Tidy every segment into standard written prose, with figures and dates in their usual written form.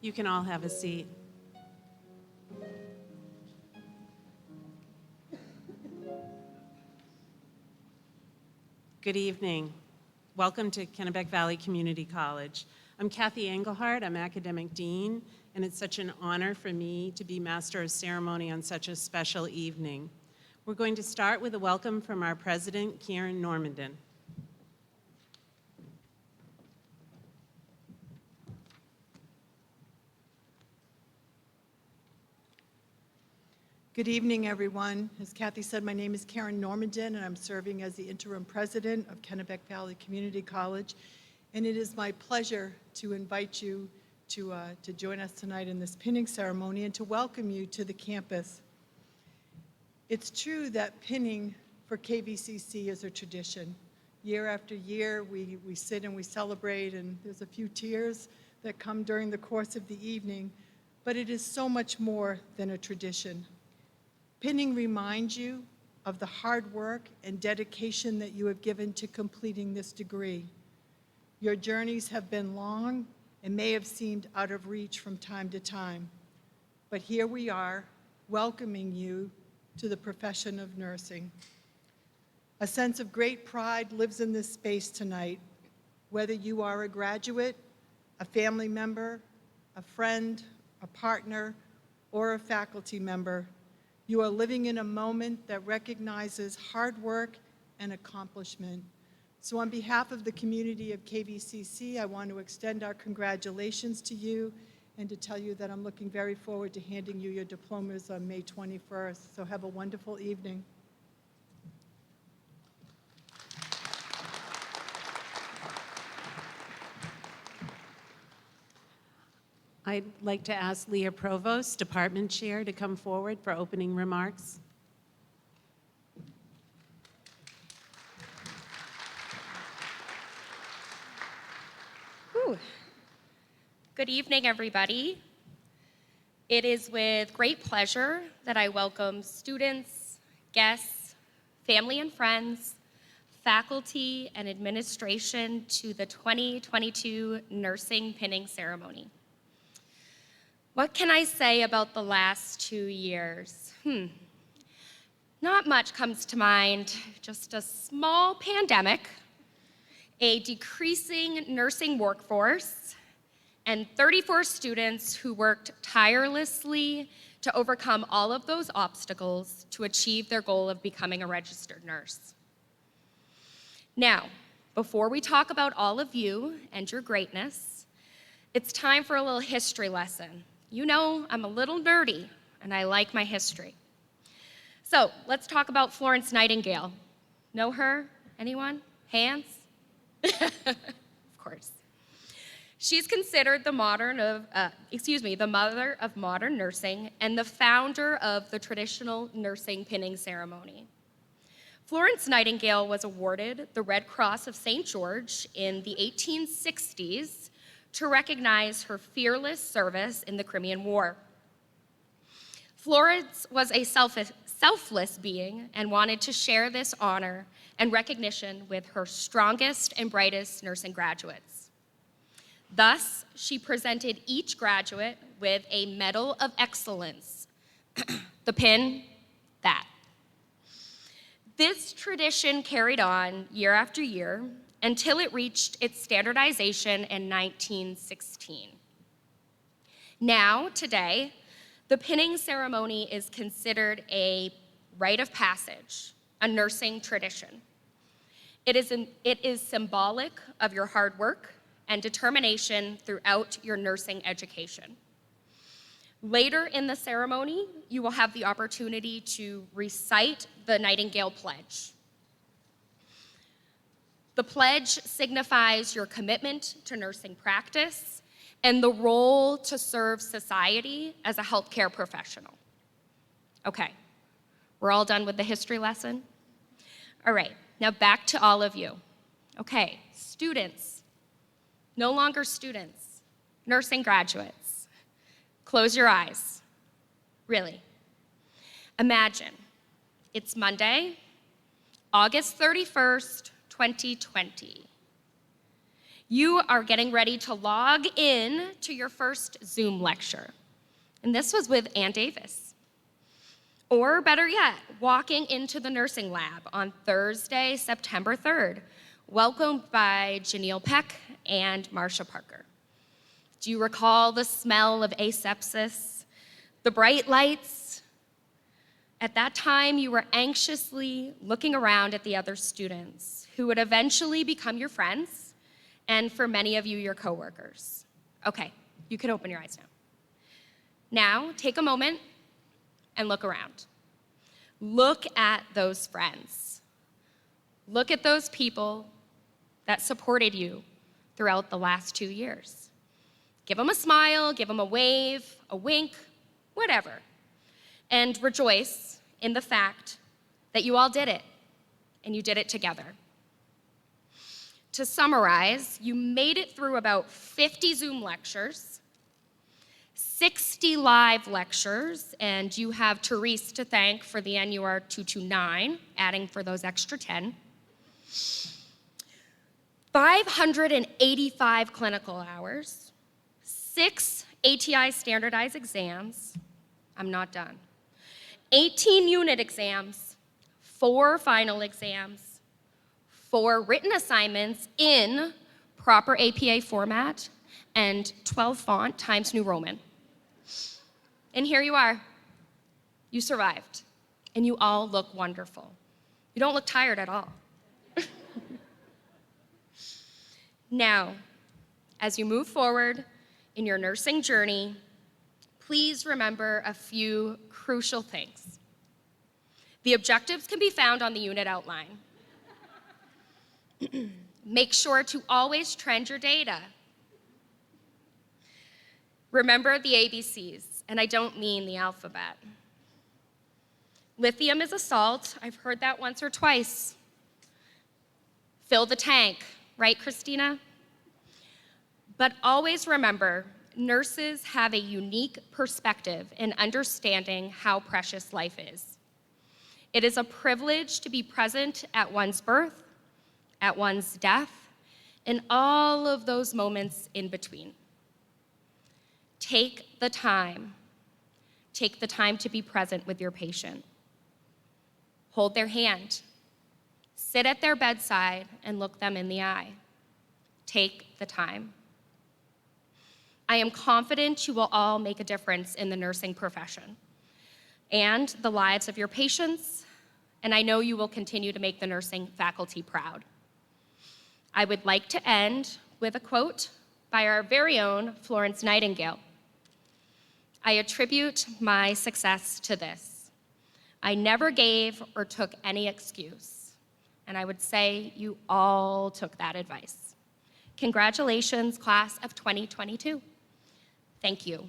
You can all have a seat. Good evening. Welcome to Kennebec Valley Community College. I'm Kathy Engelhardt, I'm Academic Dean, and it's such an honor for me to be Master of Ceremony on such a special evening. We're going to start with a welcome from our President, Kieran Normandin. Good evening, everyone. As Kathy said, my name is Karen Normandin, and I'm serving as the interim president of Kennebec Valley Community College. And it is my pleasure to invite you to join us tonight in this pinning ceremony and to welcome you to the campus. It's true that pinning for KVCC is a tradition. Year after year, we sit and we celebrate, and there's a few tears that come during the course of the evening, but it is so much more than a tradition. Pinning reminds you of the hard work and dedication that you have given to completing this degree. Your journeys have been long and may have seemed out of reach from time to time, but here we are, welcoming you to the profession of nursing. A sense of great pride lives in this space tonight, whether you are a graduate, a family member, a friend, a partner, or a faculty member. You are living in a moment that recognizes hard work and accomplishment. So on behalf of the community of KVCC, I want to extend our congratulations to you and to tell you that I'm looking very forward to handing you your diplomas on May 21st. So have a wonderful evening. I'd like to ask Leah Provost, Department Chair, to come forward for opening remarks. Whew. Good evening, everybody. It is with great pleasure that I welcome students, guests, family and friends, faculty, and administration to the 2022 Nursing Pinning Ceremony. What can I say about the last 2 years? Not much comes to mind, just a small pandemic, a decreasing nursing workforce, and 34 students who worked tirelessly to overcome all of those obstacles to achieve their goal of becoming a registered nurse. Now, before we talk about all of you and your greatness, it's time for a little history lesson. You know, I'm a little nerdy, and I like my history. So let's talk about Florence Nightingale. Know her? Anyone? Hands? Of course. She's considered the mother of modern nursing and the founder of the traditional nursing pinning ceremony. Florence Nightingale was awarded the Red Cross of St. George in the 1860s to recognize her fearless service in the Crimean War. Florence was a selfless being and wanted to share this honor and recognition with her strongest and brightest nursing graduates. Thus, she presented each graduate with a Medal of Excellence, the pin, that. This tradition carried on year after year until it reached its standardization in 1916. Now, today, the pinning ceremony is considered a rite of passage, a nursing tradition. It is symbolic of your hard work and determination throughout your nursing education. Later in the ceremony, you will have the opportunity to recite the Nightingale Pledge. The pledge signifies your commitment to nursing practice and the role to serve society as a healthcare professional. Okay, we're all done with the history lesson? All right, now back to all of you. Okay, students, no longer students, nursing graduates. Close your eyes, really. Imagine, it's Monday, August 31st, 2020. You are getting ready to log in to your first Zoom lecture. And this was with Ann Davis. Or better yet, walking into the nursing lab on Thursday, September 3rd, welcomed by Janelle Peck and Marcia Parker. Do you recall the smell of asepsis, the bright lights? At that time, you were anxiously looking around at the other students who would eventually become your friends, and for many of you, your coworkers. Okay, you can open your eyes now. Now, take a moment and look around. Look at those friends. Look at those people that supported you throughout the last 2 years. Give them a smile, give them a wave, a wink, whatever. And rejoice in the fact that you all did it, and you did it together. To summarize, you made it through about 50 Zoom lectures, 60 live lectures, and you have Therese to thank for the NUR 229, adding for those extra 10. 585 clinical hours, 6 ATI standardized exams, I'm not done, 18 unit exams, 4 final exams, 4 written assignments in proper APA format, and 12 font Times New Roman. And here you are. You survived, and you all look wonderful. You don't look tired at all. Now, as you move forward in your nursing journey, please remember a few crucial things. The objectives can be found on the unit outline. Make sure to always trend your data. Remember the ABCs, and I don't mean the alphabet. Lithium is a salt. I've heard that once or twice. Fill the tank, right, Christina? But always remember, nurses have a unique perspective in understanding how precious life is. It is a privilege to be present at one's birth, at one's death, and all of those moments in between. Take the time. Take the time to be present with your patient. Hold their hand. Sit at their bedside and look them in the eye. Take the time. I am confident you will all make a difference in the nursing profession and the lives of your patients, and I know you will continue to make the nursing faculty proud. I would like to end with a quote by our very own Florence Nightingale. I attribute my success to this. I never gave or took any excuse, and I would say you all took that advice. Congratulations, class of 2022. Thank you.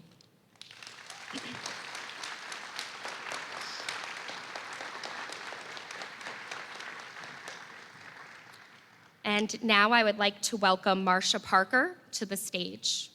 And now I would like to welcome Marcia Parker to the stage.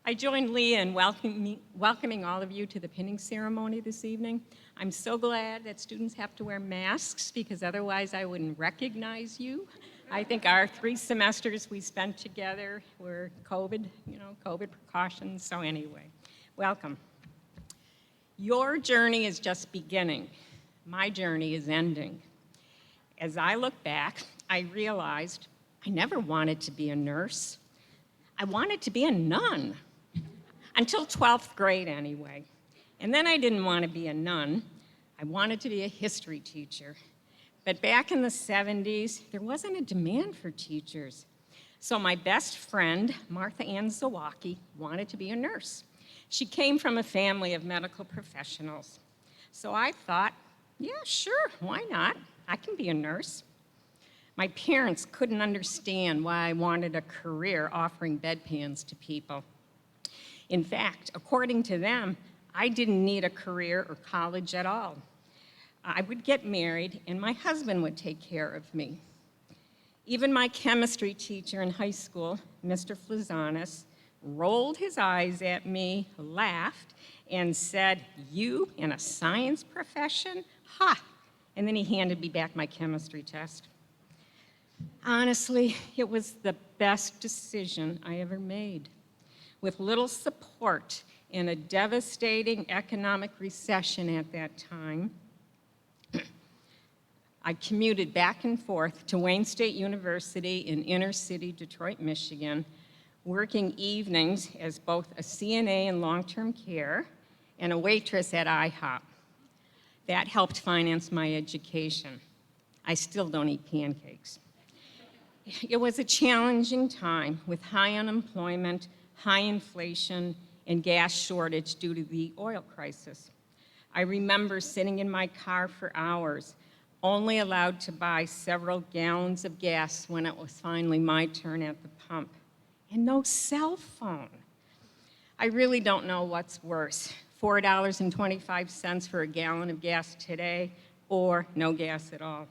I join Lee in welcoming all of you to the pinning ceremony this evening. I'm so glad that students have to wear masks because otherwise I wouldn't recognize you. I think our 3 semesters we spent together were COVID precautions. So anyway, welcome. Your journey is just beginning. My journey is ending. As I look back, I realized I never wanted to be a nurse. I wanted to be a nun. Until 12th grade, anyway. And then I didn't want to be a nun. I wanted to be a history teacher. But back in the 70s, there wasn't a demand for teachers. So my best friend, Martha Ann Zawacki, wanted to be a nurse. She came from a family of medical professionals. So I thought, yeah, sure, why not? I can be a nurse. My parents couldn't understand why I wanted a career offering bedpans to people. In fact, according to them, I didn't need a career or college at all. I would get married and my husband would take care of me. Even my chemistry teacher in high school, Mr. Flazanis, rolled his eyes at me, laughed, and said, "You in a science profession? Ha!" And then he handed me back my chemistry test. Honestly, it was the best decision I ever made. With little support in a devastating economic recession at that time, I commuted back and forth to Wayne State University in inner city Detroit, Michigan, working evenings as both a CNA in long-term care and a waitress at IHOP. That helped finance my education. I still don't eat pancakes. It was a challenging time with high unemployment, high inflation, and gas shortage due to the oil crisis. I remember sitting in my car for hours, only allowed to buy several gallons of gas when it was finally my turn at the pump, and no cell phone. I really don't know what's worse, $4.25 for a gallon of gas today, or no gas at all.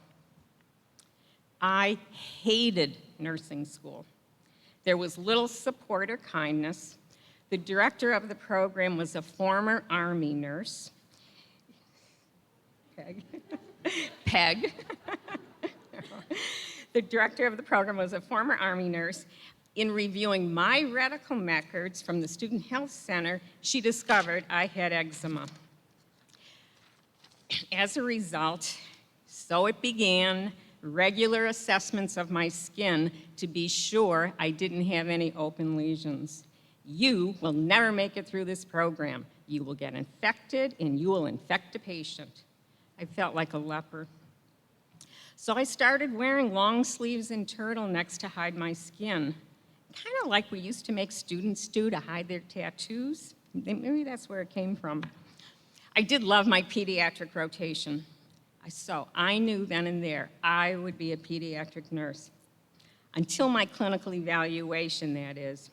I hated nursing school. There was little support or kindness. The director of the program was a former Army nurse. Peg. The director of the program was a former Army nurse. In reviewing my medical records from the Student Health Center, she discovered I had eczema. As a result, so it began, regular assessments of my skin to be sure I didn't have any open lesions. You will never make it through this program. You will get infected and you will infect a patient. I felt like a leper. So I started wearing long sleeves and turtlenecks to hide my skin, kind of like we used to make students do to hide their tattoos. Maybe that's where it came from. I did love my pediatric rotation. So I knew then and there I would be a pediatric nurse. Until my clinical evaluation, that is.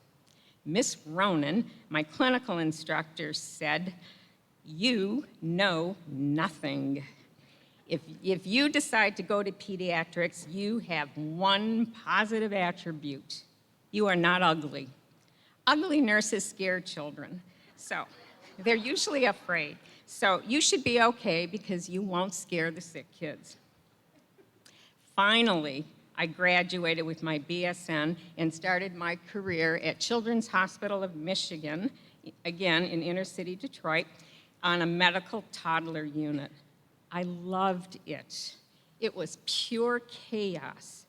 Miss Ronan, my clinical instructor, said, "You know nothing. If you decide to go to pediatrics, you have one positive attribute. You are not ugly. Ugly nurses scare children, so they're usually afraid. So you should be okay because you won't scare the sick kids." Finally, I graduated with my BSN and started my career at Children's Hospital of Michigan, again in inner city Detroit, on a medical toddler unit. I loved it. It was pure chaos.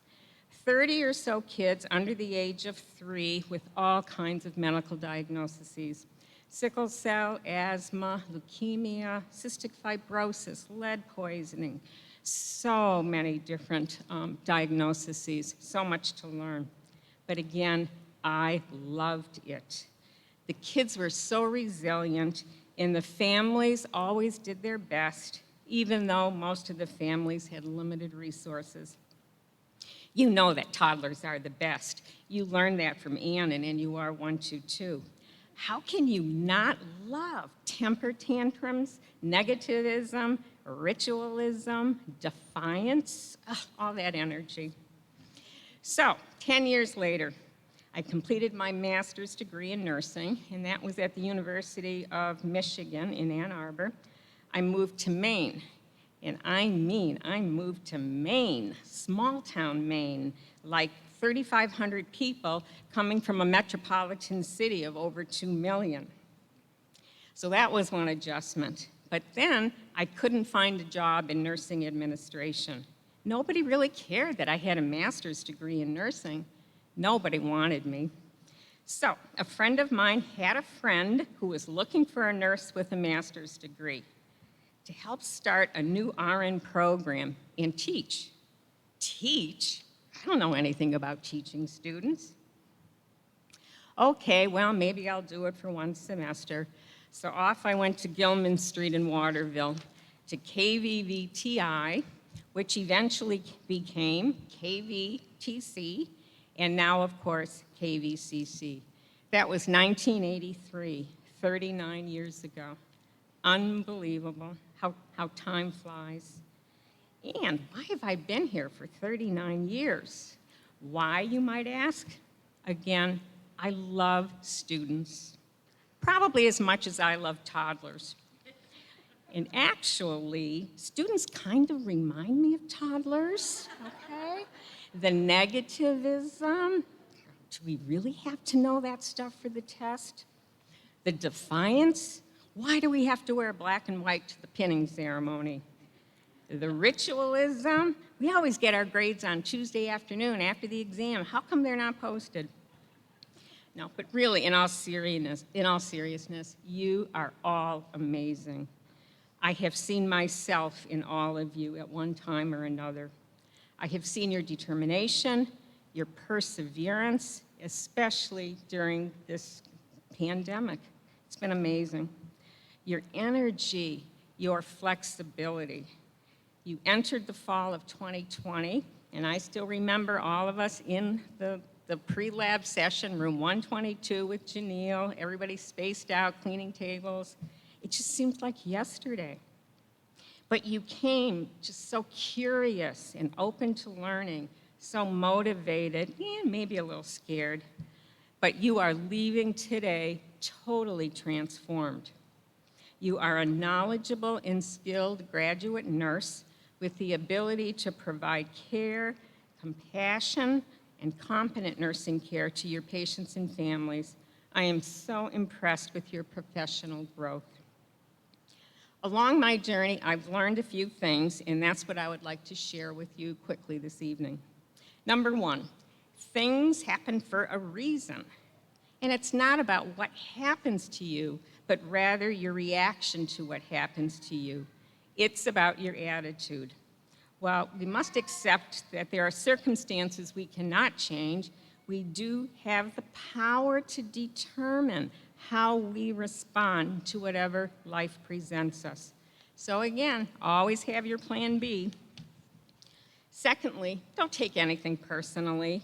30 or so kids under the age of 3 with all kinds of medical diagnoses. Sickle cell, asthma, leukemia, cystic fibrosis, lead poisoning, so many different diagnoses, so much to learn. But again, I loved it. The kids were so resilient, and the families always did their best, even though most of the families had limited resources. You know that toddlers are the best. You learned that from Ann, and you are one too. How can you not love temper tantrums, negativism, ritualism, defiance, all that energy? So, 10 years later, I completed my master's degree in nursing, and that was at the University of Michigan in Ann Arbor. I moved to Maine, and I moved to Maine, small town Maine, like 3,500 people coming from a metropolitan city of over 2 million. So that was one adjustment. But then I couldn't find a job in nursing administration. Nobody really cared that I had a master's degree in nursing. Nobody wanted me. So a friend of mine had a friend who was looking for a nurse with a master's degree to help start a new RN program and teach. Teach? I don't know anything about teaching students. Okay, well, maybe I'll do it for one semester. So off I went to Gilman Street in Waterville to KVVTI, which eventually became KVTC, and now, of course, KVCC. That was 1983, 39 years ago. Unbelievable how time flies. And why have I been here for 39 years? Why, you might ask? Again, I love students, probably as much as I love toddlers. And actually, students kind of remind me of toddlers, okay? The negativism, do we really have to know that stuff for the test? The defiance, why do we have to wear black and white to the pinning ceremony? The ritualism, we always get our grades on Tuesday afternoon after the exam. How come they're not posted? No, but really, in all seriousness, you are all amazing. I have seen myself in all of you at one time or another. I have seen your determination, your perseverance, especially during this pandemic. It's been amazing. Your energy, your flexibility. You entered the fall of 2020, and I still remember all of us in the pre-lab session, room 122 with Janelle, everybody spaced out, cleaning tables. It just seems like yesterday. But you came just so curious and open to learning, so motivated, and maybe a little scared. But you are leaving today totally transformed. You are a knowledgeable and skilled graduate nurse with the ability to provide care, compassion, and competent nursing care to your patients and families. I am so impressed with your professional growth. Along my journey, I've learned a few things, and that's what I would like to share with you quickly this evening. Number one, things happen for a reason. And it's not about what happens to you, but rather your reaction to what happens to you. It's about your attitude. While we must accept that there are circumstances we cannot change, we do have the power to determine how we respond to whatever life presents us. So again, always have your plan B. Secondly, don't take anything personally.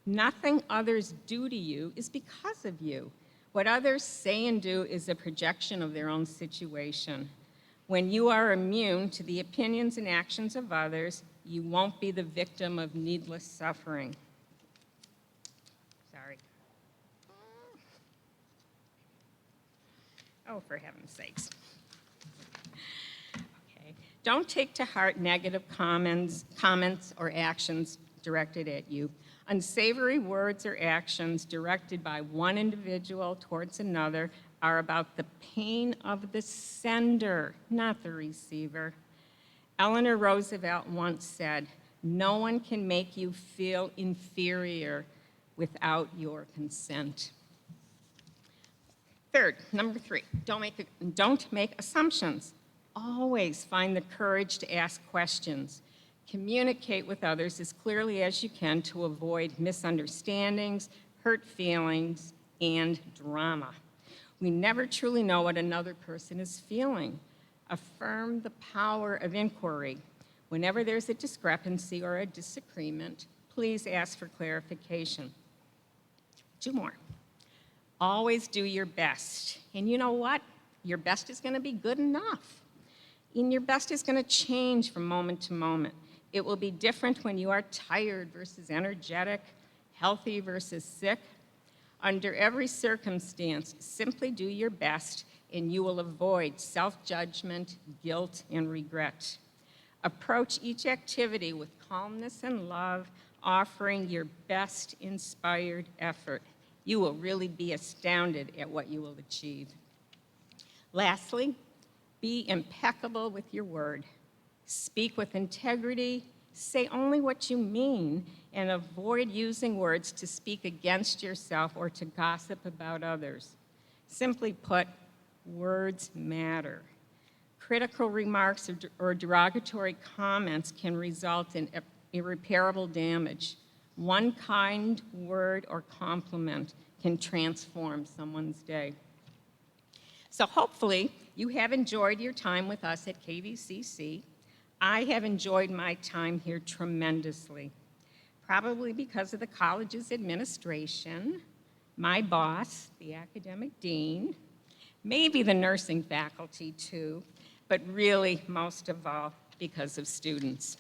Nothing others do to you is because of you. What others say and do is a projection of their own situation. When you are immune to the opinions and actions of others, you won't be the victim of needless suffering. Sorry. Oh, for heaven's sakes. Okay. Don't take to heart negative comments or actions directed at you. Unsavory words or actions directed by one individual towards another are about the pain of the sender, not the receiver. Eleanor Roosevelt once said, "No one can make you feel inferior without your consent." Third, number three, don't make assumptions. Always find the courage to ask questions. Communicate with others as clearly as you can to avoid misunderstandings, hurt feelings, and drama. We never truly know what another person is feeling. Affirm the power of inquiry. Whenever there's a discrepancy or a disagreement, please ask for clarification. 2 more. Always do your best. And you know what? Your best is going to be good enough. And your best is going to change from moment to moment. It will be different when you are tired versus energetic, healthy versus sick. Under every circumstance, simply do your best and you will avoid self-judgment, guilt, and regret. Approach each activity with calmness and love, offering your best inspired effort. You will really be astounded at what you will achieve. Lastly, be impeccable with your word. Speak with integrity, say only what you mean, and avoid using words to speak against yourself or to gossip about others. Simply put, words matter. Critical remarks or derogatory comments can result in irreparable damage. One kind word or compliment can transform someone's day. So hopefully you have enjoyed your time with us at KVCC. I have enjoyed my time here tremendously, probably because of the college's administration, my boss, the academic dean, maybe the nursing faculty too, but really most of all because of students.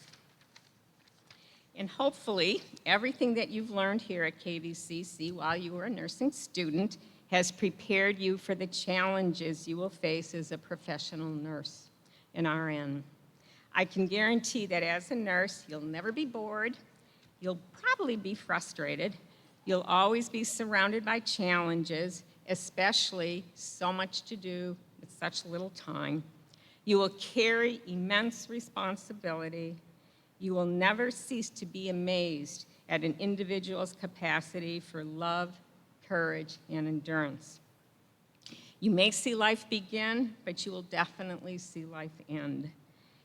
And hopefully, everything that you've learned here at KVCC while you were a nursing student has prepared you for the challenges you will face as a professional nurse, an RN. I can guarantee that as a nurse, you'll never be bored, you'll probably be frustrated, you'll always be surrounded by challenges, especially so much to do with such little time. You will carry immense responsibility. You will never cease to be amazed at an individual's capacity for love, courage, and endurance. You may see life begin, but you will definitely see life end.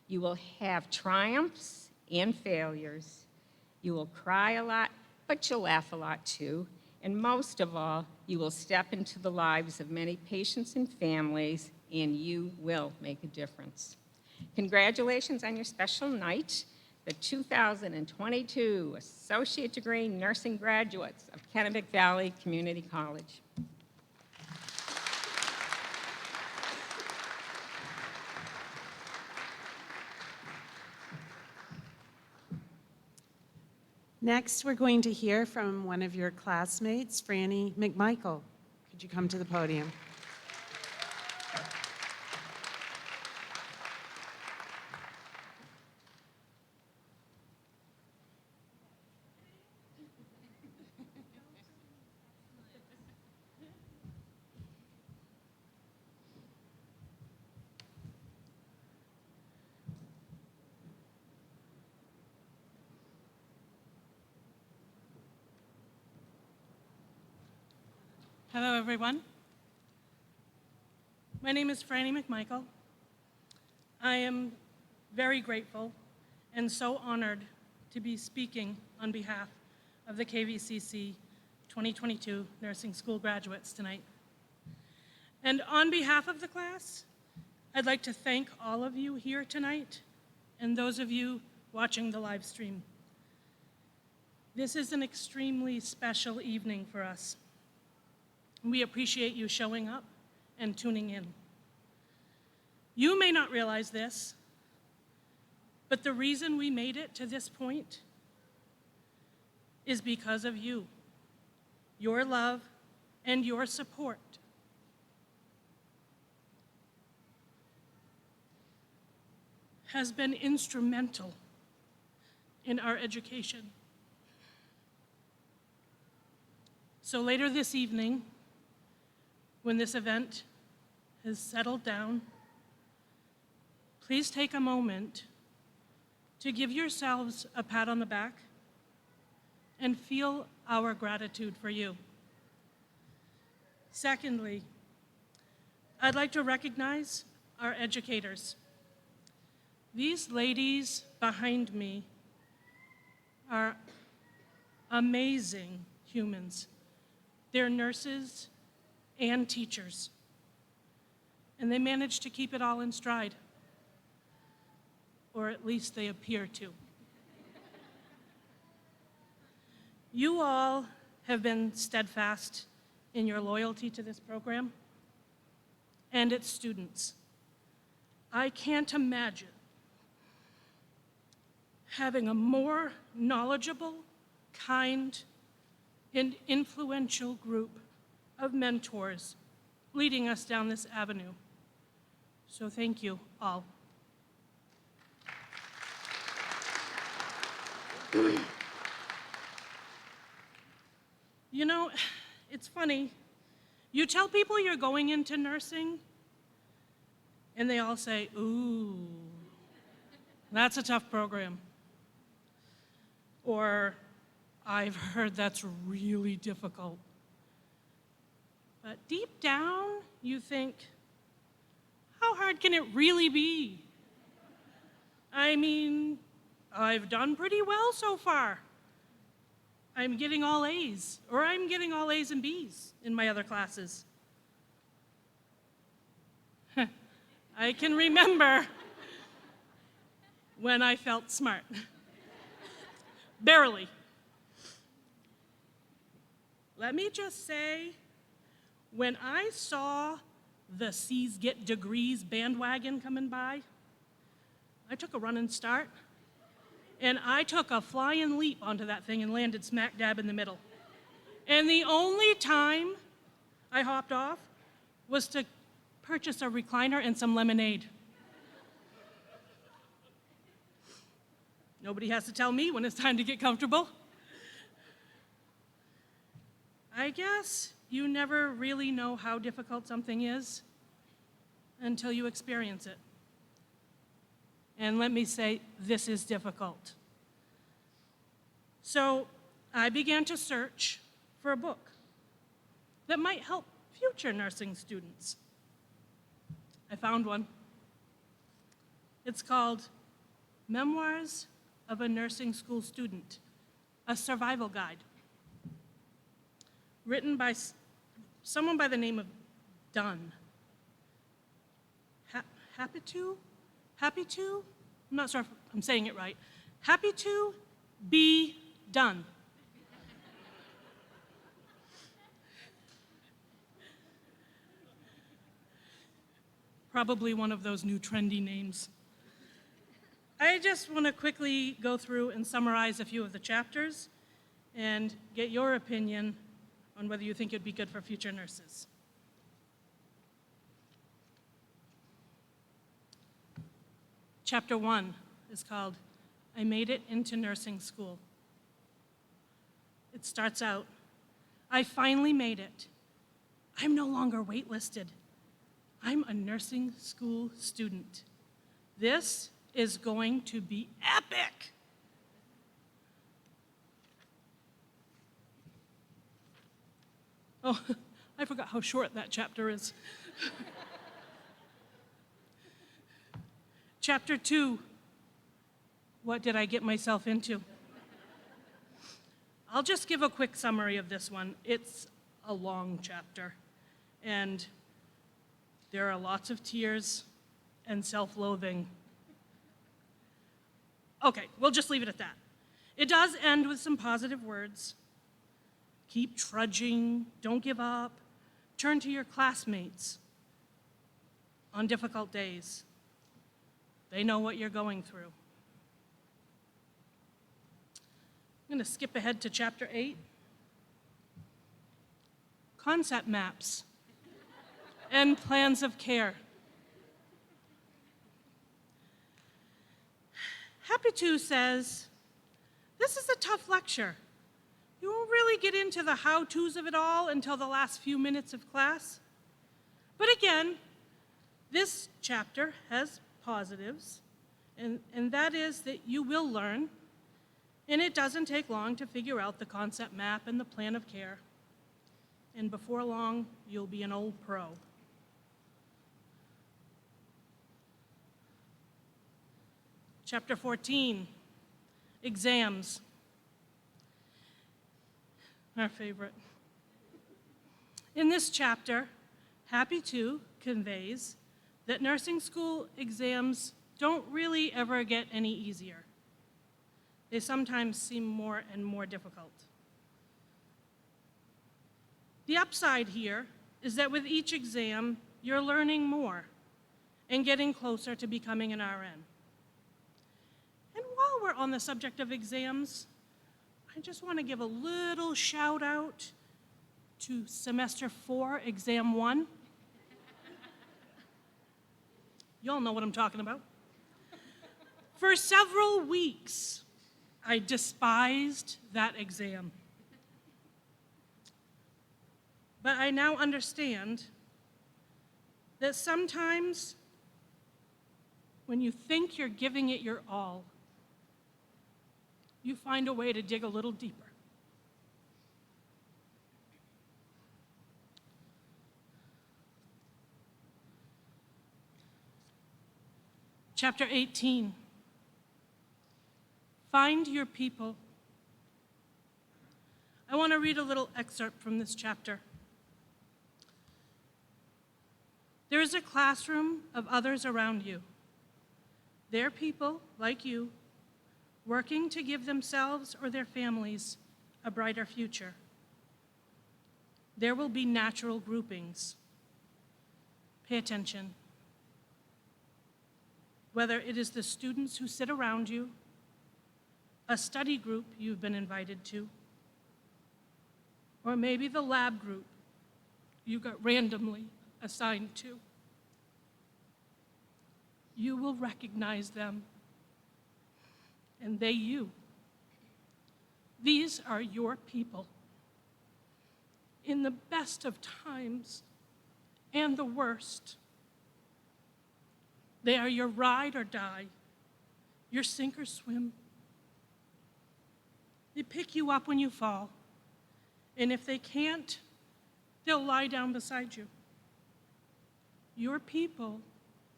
You will have triumphs and failures. You will cry a lot, but you'll laugh a lot too. And most of all, you will step into the lives of many patients and families, and you will make a difference. Congratulations on your special night, the 2022 Associate Degree Nursing graduates of Kennebec Valley Community College. Next, we're going to hear from one of your classmates, Frannie Mcmichael. Could you come to the podium? Hello, everyone. My name is Frannie Mcmichael. I am very grateful and so honored to be speaking on behalf of the KVCC 2022 Nursing School graduates tonight. And on behalf of the class, I'd like to thank all of you here tonight and those of you watching the live stream. This is an extremely special evening for us. We appreciate you showing up and tuning in. You may not realize this, but the reason we made it to this point is because of you, your love, and your support. Has been instrumental in our education. So later this evening, when this event has settled down, please take a moment to give yourselves a pat on the back and feel our gratitude for you. Secondly, I'd like to recognize our educators. These ladies behind me are amazing humans. They're nurses and teachers, and they manage to keep it all in stride, or at least they appear to. You all have been steadfast in your loyalty to this program and its students. I can't imagine having a more knowledgeable, kind, and influential group of mentors leading us down this avenue. So thank you all. You know, it's funny. You tell people you're going into nursing, and they all say, ooh, that's a tough program. Or, I've heard that's really difficult. But deep down, you think, how hard can it really be? I mean, I've done pretty well so far. I'm getting all A's, or I'm getting all A's and B's in my other classes. I can remember when I felt smart. Barely. Let me just say, when I saw the C's Get Degrees bandwagon coming by, I took a running start, And I took a flying leap onto that thing and landed smack dab in the middle. And the only time I hopped off was to purchase a recliner and some lemonade. Nobody has to tell me when it's time to get comfortable. I guess you never really know how difficult something is until you experience it. And let me say, this is difficult. So I began to search for a book that might help future nursing students. I found one. It's called Memoirs of a Nursing School Student, a Survival Guide, written by someone by the name of Dunn. Happy to? I'm not sure if I'm saying it right. Happy to be done. Probably one of those new trendy names. I just want to quickly go through and summarize a few of the chapters and get your opinion on whether you think it'd be good for future nurses. Chapter 1 is called, I Made It into Nursing School. It starts out, I finally made it. I'm no longer waitlisted. I'm a nursing school student. This is going to be epic. Oh, I forgot how short that chapter is. Chapter 2, what did I get myself into? I'll just give a quick summary of this one. It's a long chapter, and there are lots of tears and self-loathing. Okay, we'll just leave it at that. It does end with some positive words. Keep trudging, don't give up, turn to your classmates on difficult days. They know what you're going through. I'm going to skip ahead to chapter 8. Concept maps and plans of care. Happy to says, this is a tough lecture. You won't really get into the how-tos of it all until the last few minutes of class. But again, this chapter has positives, and that is that you will learn, and it doesn't take long to figure out the concept map and the plan of care. And before long, you'll be an old pro. Chapter 14, exams. Our favorite. In this chapter, Happy to conveys that nursing school exams don't really ever get any easier. They sometimes seem more and more difficult. The upside here is that with each exam, you're learning more and getting closer to becoming an RN. And while we're on the subject of exams, I just want to give a little shout out to semester 4, exam 1. You all know what I'm talking about. For several weeks, I despised that exam. But I now understand that sometimes when you think you're giving it your all, you find a way to dig a little deeper. Chapter 18, find your people. I want to read a little excerpt from this chapter. There is a classroom of others around you. They're people like you, working to give themselves or their families a brighter future. There will be natural groupings. Pay attention. Whether it is the students who sit around you, a study group you've been invited to, or maybe the lab group you got randomly assigned to. You will recognize them, and they you. These are your people. In the best of times and the worst, they are your ride or die, your sink or swim. They pick you up when you fall, and if they can't, they'll lie down beside you. Your people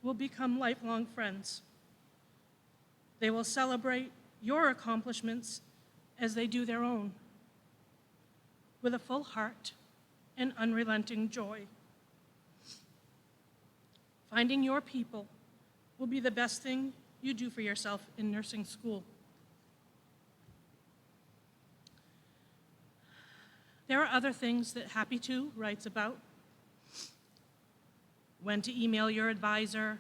will become lifelong friends. They will celebrate your accomplishments as they do their own, with a full heart and unrelenting joy. Finding your people will be the best thing you do for yourself in nursing school. There are other things that Happy To writes about. When to email your advisor,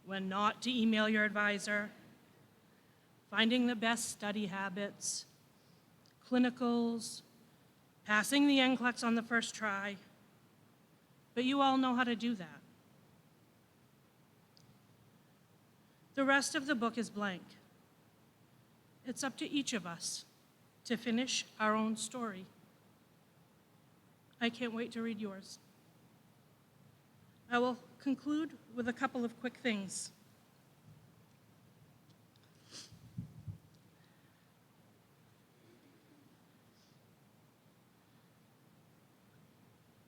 when not to email your advisor, finding the best study habits, clinicals, passing the NCLEX on the first try, but you all know how to do that. The rest of the book is blank. It's up to each of us to finish our own story. I can't wait to read yours. I will conclude with a couple of quick things.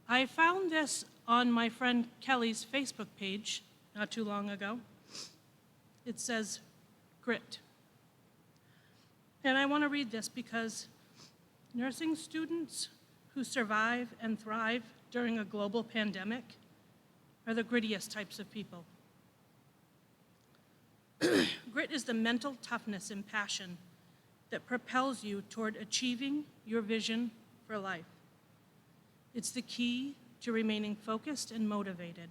I found this on my friend Kelly's Facebook page not too long ago. It says, grit. And I want to read this because nursing students who survive and thrive during a global pandemic are the grittiest types of people. Grit is the mental toughness and passion that propels you toward achieving your vision for life. It's the key to remaining focused and motivated.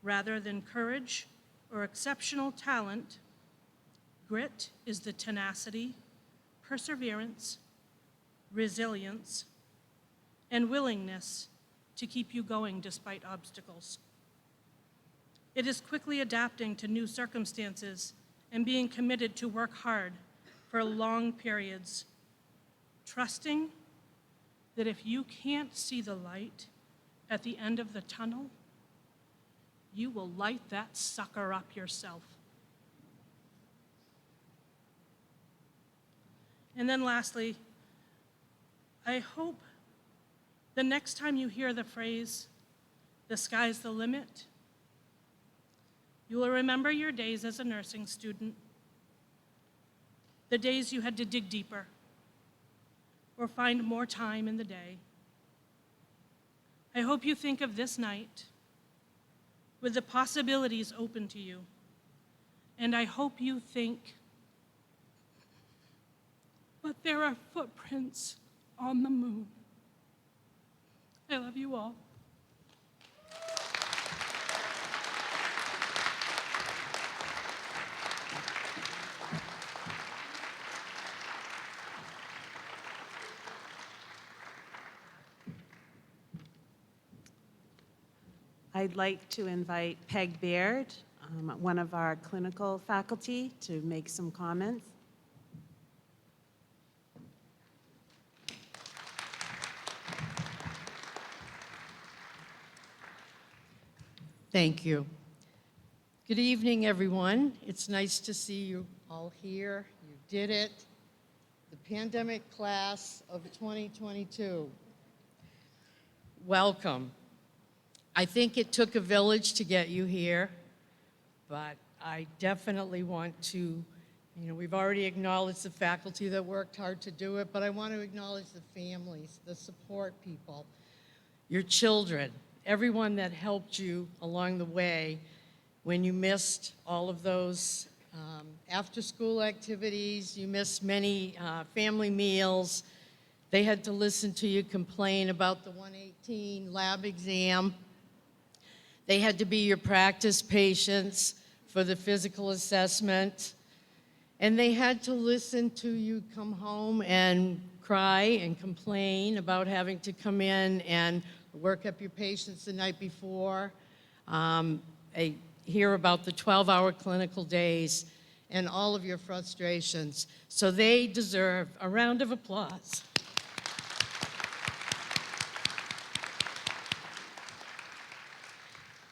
Rather than courage or exceptional talent, grit is the tenacity, perseverance, resilience, and willingness to keep you going despite obstacles. It is quickly adapting to new circumstances and being committed to work hard for long periods, trusting that if you can't see the light at the end of the tunnel, you will light that sucker up yourself. And then lastly, I hope the next time you hear the phrase, "the sky's the limit," you will remember your days as a nursing student, the days you had to dig deeper or find more time in the day. I hope you think of this night with the possibilities open to you, and I hope you think, but there are footprints on the moon. I love you all. I'd like to invite Peg Baird, one of our clinical faculty, to make some comments. Thank you. Good evening, everyone. It's nice to see you all here. You did it. The pandemic class of 2022. Welcome. I think it took a village to get you here, but I definitely want to, we've already acknowledged the faculty that worked hard to do it, but I want to acknowledge the families, the support people, your children, everyone that helped you along the way when you missed all of those after-school activities, you missed many family meals. They had to listen to you complain about the 118 lab exam. They had to be your practice patients for the physical assessment. And they had to listen to you come home and cry and complain about having to come in and work up your patients the night before. I hear about the 12-hour clinical days and all of your frustrations. So they deserve a round of applause.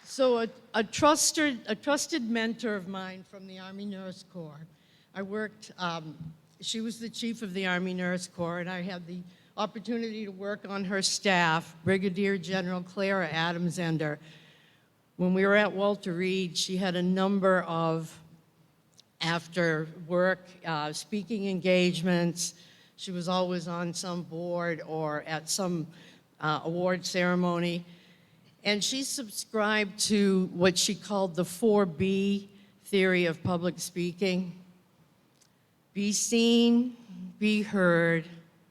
So a trusted mentor of mine from the Army Nurse Corps. She was the chief of the Army Nurse Corps, and I had the opportunity to work on her staff, Brigadier General Clara Adams-Ender. When we were at Walter Reed, she had a number of after work speaking engagements. She was always on some board or at some award ceremony. And she subscribed to what she called the 4B theory of public speaking. Be seen, be heard,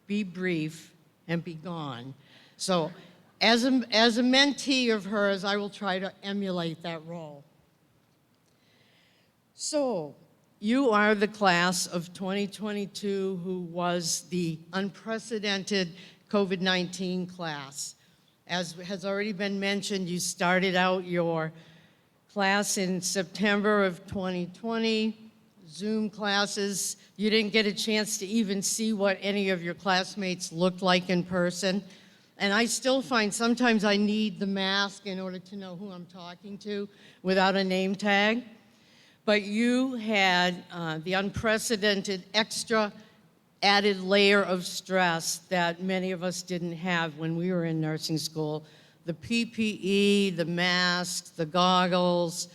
be brief, and be gone. So as a mentee of hers, I will try to emulate that role. So you are the class of 2022 who was the unprecedented COVID-19 class. As has already been mentioned, you started out your class in September of 2020, Zoom classes. You didn't get a chance to even see what any of your classmates looked like in person. And I still find sometimes I need the mask in order to know who I'm talking to without a name tag. But you had the unprecedented extra added layer of stress that many of us didn't have when we were in nursing school. The PPE, the masks, the goggles,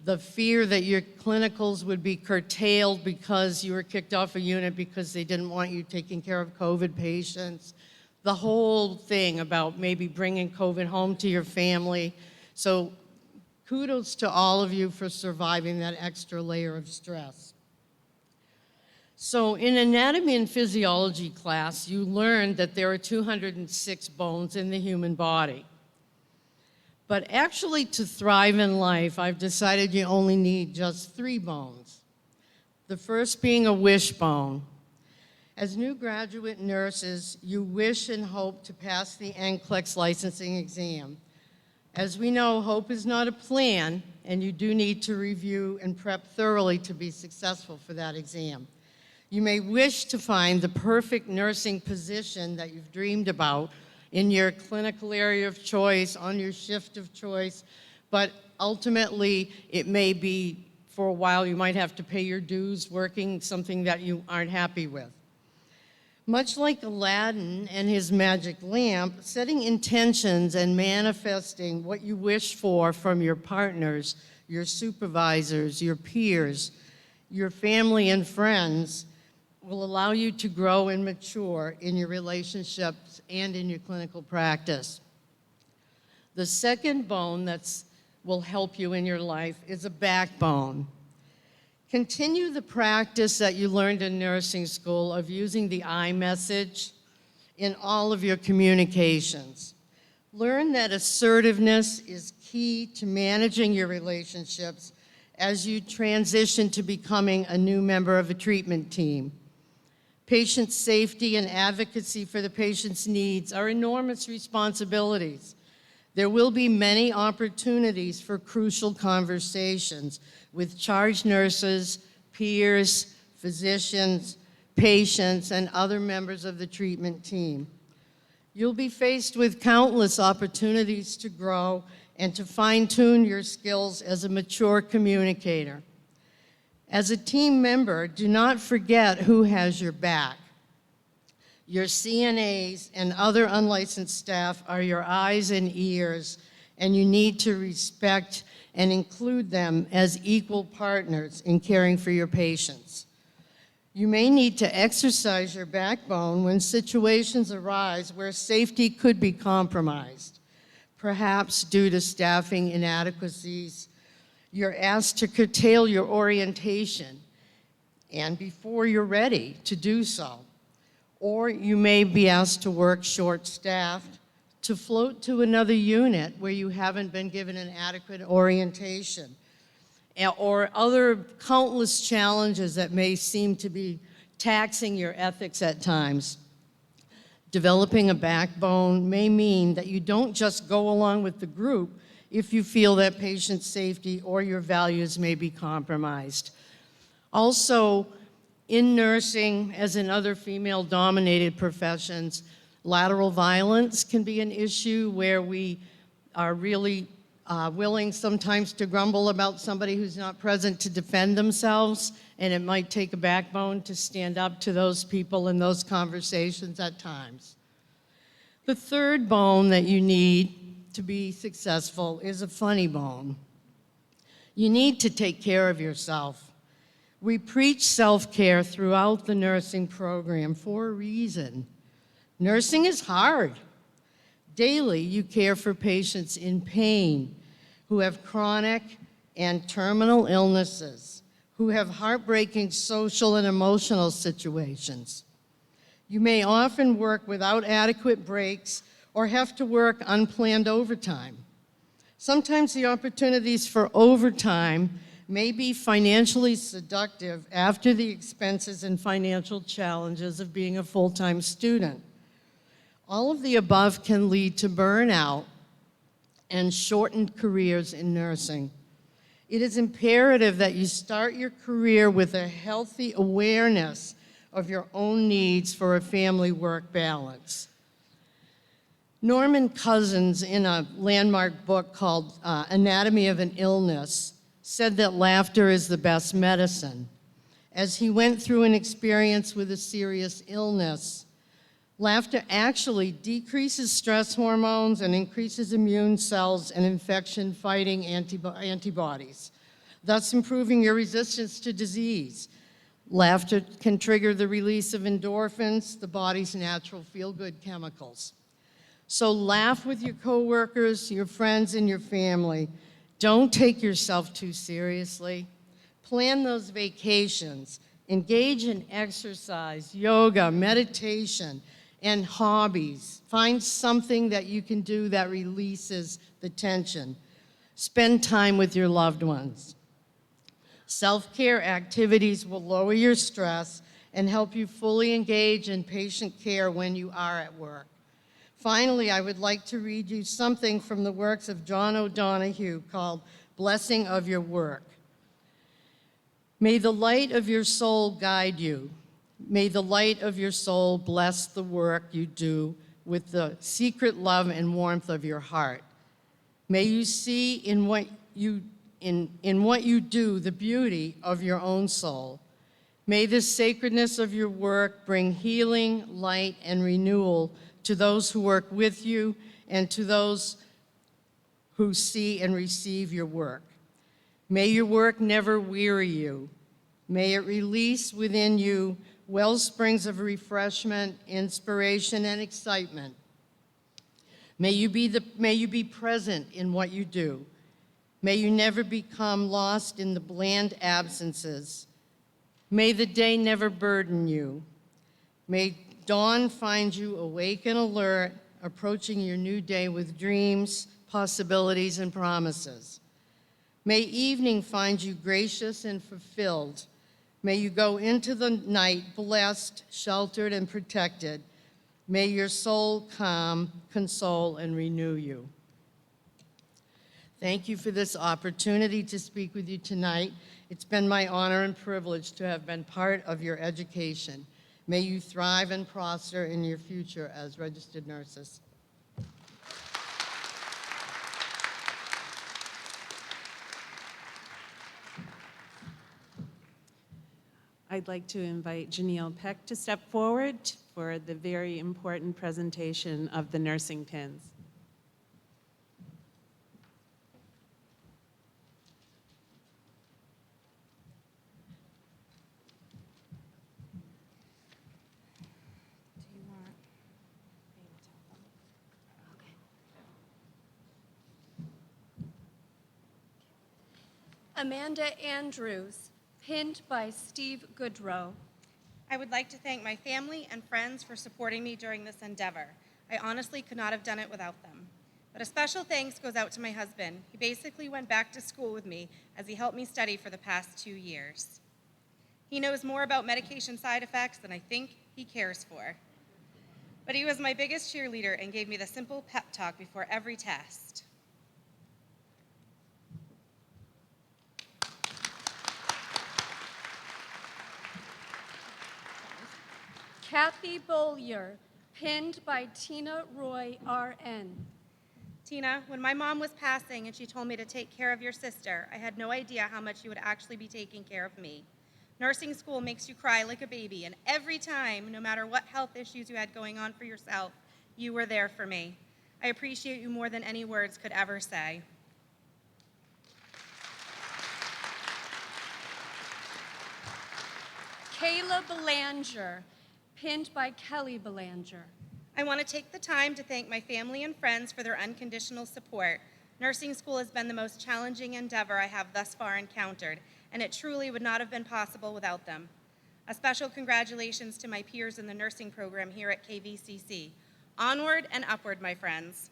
the fear that your clinicals would be curtailed because you were kicked off a unit because they didn't want you taking care of COVID patients. The whole thing about maybe bringing COVID home to your family. So kudos to all of you for surviving that extra layer of stress. So in anatomy and physiology class, you learned that there are 206 bones in the human body. But actually, to thrive in life, I've decided you only need just 3 bones. The first being a wishbone. As new graduate nurses, you wish and hope to pass the NCLEX licensing exam. As we know, hope is not a plan, and you do need to review and prep thoroughly to be successful for that exam. You may wish to find the perfect nursing position that you've dreamed about in your clinical area of choice, on your shift of choice, but ultimately it may be, for a while, you might have to pay your dues working something that you aren't happy with. Much like Aladdin and his magic lamp, setting intentions and manifesting what you wish for from your partners, your supervisors, your peers, your family and friends will allow you to grow and mature in your relationships and in your clinical practice. The second bone that will help you in your life is a backbone. Continue the practice that you learned in nursing school of using the I message in all of your communications. Learn that assertiveness is key to managing your relationships as you transition to becoming a new member of a treatment team. Patient safety and advocacy for the patient's needs are enormous responsibilities. There will be many opportunities for crucial conversations with charge nurses, peers, physicians, patients, and other members of the treatment team. You'll be faced with countless opportunities to grow and to fine-tune your skills as a mature communicator. As a team member, do not forget who has your back. Your CNAs and other unlicensed staff are your eyes and ears, and you need to respect and include them as equal partners in caring for your patients. You may need to exercise your backbone when situations arise where safety could be compromised, perhaps due to staffing inadequacies. You're asked to curtail your orientation, and before you're ready to do so. Or you may be asked to work short-staffed, to float to another unit where you haven't been given an adequate orientation. or other countless challenges that may seem to be taxing your ethics at times. Developing a backbone may mean that you don't just go along with the group if you feel that patient safety or your values may be compromised. Also, in nursing, as in other female-dominated professions, lateral violence can be an issue where we are really willing sometimes to grumble about somebody who's not present to defend themselves, and it might take a backbone to stand up to those people in those conversations at times. The third bone that you need to be successful is a funny bone. You need to take care of yourself. We preach self-care throughout the nursing program for a reason. Nursing is hard. Daily, you care for patients in pain, who have chronic and terminal illnesses, who have heartbreaking social and emotional situations. You may often work without adequate breaks or have to work unplanned overtime. Sometimes the opportunities for overtime may be financially seductive after the expenses and financial challenges of being a full-time student. All of the above can lead to burnout and shortened careers in nursing. It is imperative that you start your career with a healthy awareness of your own needs for a family-work balance. Norman Cousins, in a landmark book called Anatomy of an Illness, said that laughter is the best medicine. As he went through an experience with a serious illness, laughter actually decreases stress hormones and increases immune cells and infection-fighting antibodies, thus improving your resistance to disease. Laughter can trigger the release of endorphins, the body's natural feel-good chemicals. So laugh with your coworkers, your friends, and your family. Don't take yourself too seriously. Plan those vacations. Engage in exercise, yoga, meditation, and hobbies. Find something that you can do that releases the tension. Spend time with your loved ones. Self-care activities will lower your stress and help you fully engage in patient care when you are at work. Finally, I would like to read you something from the works of John O'Donohue called Blessing of Your Work. May the light of your soul guide you. May the light of your soul bless the work you do with the secret love and warmth of your heart. May you see in what you do the beauty of your own soul. May the sacredness of your work bring healing, light, and renewal to those who work with you and to those who see and receive your work. May your work never weary you. May it release within you well springs of refreshment, inspiration, and excitement. May you be present in what you do. May you never become lost in the bland absences. May the day never burden you. May dawn find you awake and alert, approaching your new day with dreams, possibilities, and promises. May evening find you gracious and fulfilled. May you go into the night blessed, sheltered, and protected. May your soul calm, console, and renew you. Thank you for this opportunity to speak with you tonight. It's been my honor and privilege to have been part of your education. May you thrive and prosper in your future as registered nurses. I'd like to invite Janelle Peck to step forward for the very important presentation of the nursing pins. Amanda Andrews, pinned by Steve Goodrow. I would like to thank my family and friends for supporting me during this endeavor. I honestly could not have done it without them. But a special thanks goes out to my husband. He basically went back to school with me as he helped me study for the past 2 years. He knows more about medication side effects than I think he cares for. But he was my biggest cheerleader and gave me the simple pep talk before every test. Kathy Bowlier, pinned by Tina Roy, RN. Tina, when my mom was passing and she told me to take care of your sister, I had no idea how much you would actually be taking care of me. Nursing school makes you cry like a baby, and every time, no matter what health issues you had going on for yourself, you were there for me. I appreciate you more than any words could ever say. Kayla Belanger, pinned by Kelly Belanger. I want to take the time to thank my family and friends for their unconditional support. Nursing school has been the most challenging endeavor I have thus far encountered, and it truly would not have been possible without them. A special congratulations to my peers in the nursing program here at KVCC. Onward and upward, my friends.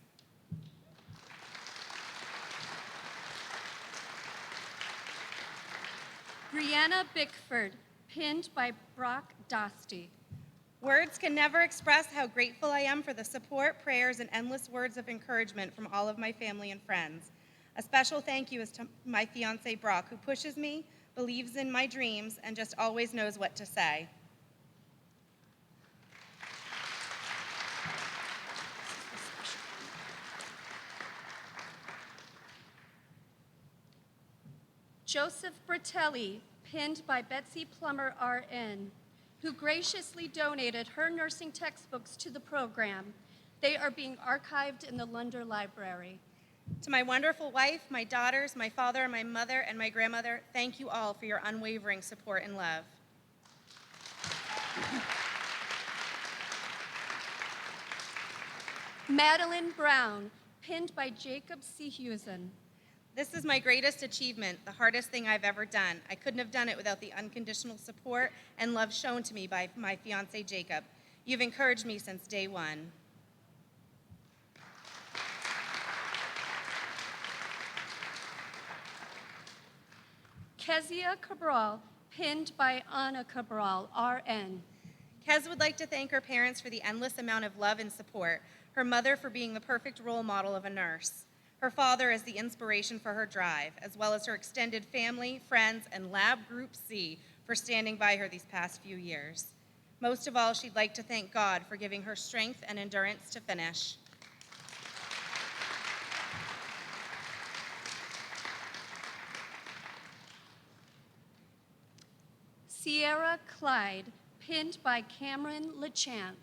Brianna Bickford, pinned by Brock Dostey. Words can never express how grateful I am for the support, prayers, and endless words of encouragement from all of my family and friends. A special thank you is to my fiance, Brock, who pushes me, believes in my dreams, and just always knows what to say. Joseph Bertelli, pinned by Betsy Plummer, RN, who graciously donated her nursing textbooks to the program. They are being archived in the Lunder Library. To my wonderful wife, my daughters, my father, my mother, and my grandmother, thank you all for your unwavering support and love. Madeline Brown, pinned by Jacob Seehusen. This is my greatest achievement, the hardest thing I've ever done. I couldn't have done it without the unconditional support and love shown to me by my fiance, Jacob. You've encouraged me since day one. Kezia Cabral, pinned by Anna Cabral, RN. Kez would like to thank her parents for the endless amount of love and support, her mother for being the perfect role model of a nurse, her father as the inspiration for her drive, as well as her extended family, friends, and Lab Group C for standing by her these past few years. Most of all, she'd like to thank God for giving her strength and endurance to finish. Sierra Clyde, pinned by Cameron LaChance.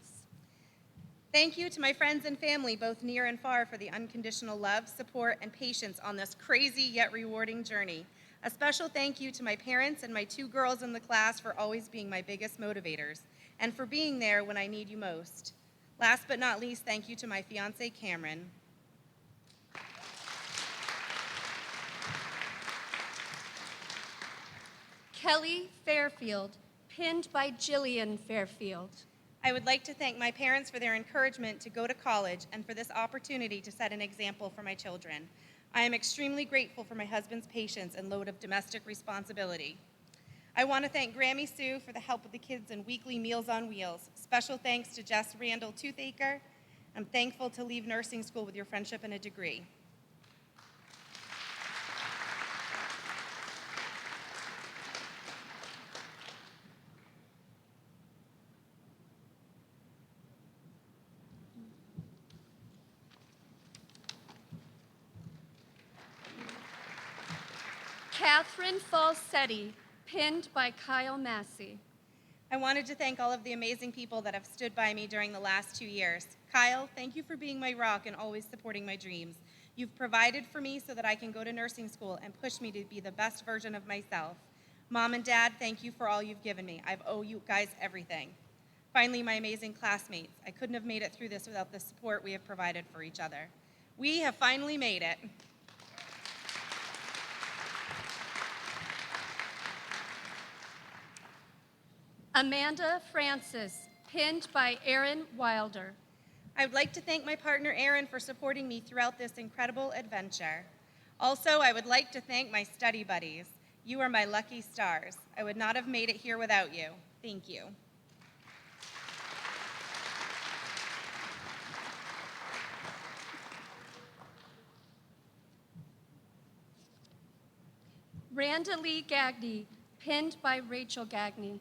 Thank you to my friends and family, both near and far, for the unconditional love, support, and patience on this crazy yet rewarding journey. A special thank you to my parents and my 2 girls in the class for always being my biggest motivators, and for being there when I need you most. Last but not least, thank you to my fiance, Cameron. Kelly Fairfield, pinned by Jillian Fairfield. I would like to thank my parents for their encouragement to go to college and for this opportunity to set an example for my children. I am extremely grateful for my husband's patience and load of domestic responsibility. I want to thank Grammy Sue for the help with the kids and weekly Meals on Wheels. Special thanks to Jess Randall Toothaker. I'm thankful to leave nursing school with your friendship and a degree. Catherine Falsetti, pinned by Kyle Massey. I wanted to thank all of the amazing people that have stood by me during the last 2 years. Kyle, thank you for being my rock and always supporting my dreams. You've provided for me so that I can go to nursing school and push me to be the best version of myself. Mom and Dad, thank you for all you've given me. I owe you guys everything. Finally, my amazing classmates. I couldn't have made it through this without the support we have provided for each other. We have finally made it. Amanda Francis, pinned by Erin Wilder. I would like to thank my partner, Aaron, for supporting me throughout this incredible adventure. Also, I would like to thank my study buddies. You are my lucky stars. I would not have made it here without you. Thank you. Randa Lee Gagney, pinned by Rachel Gagney.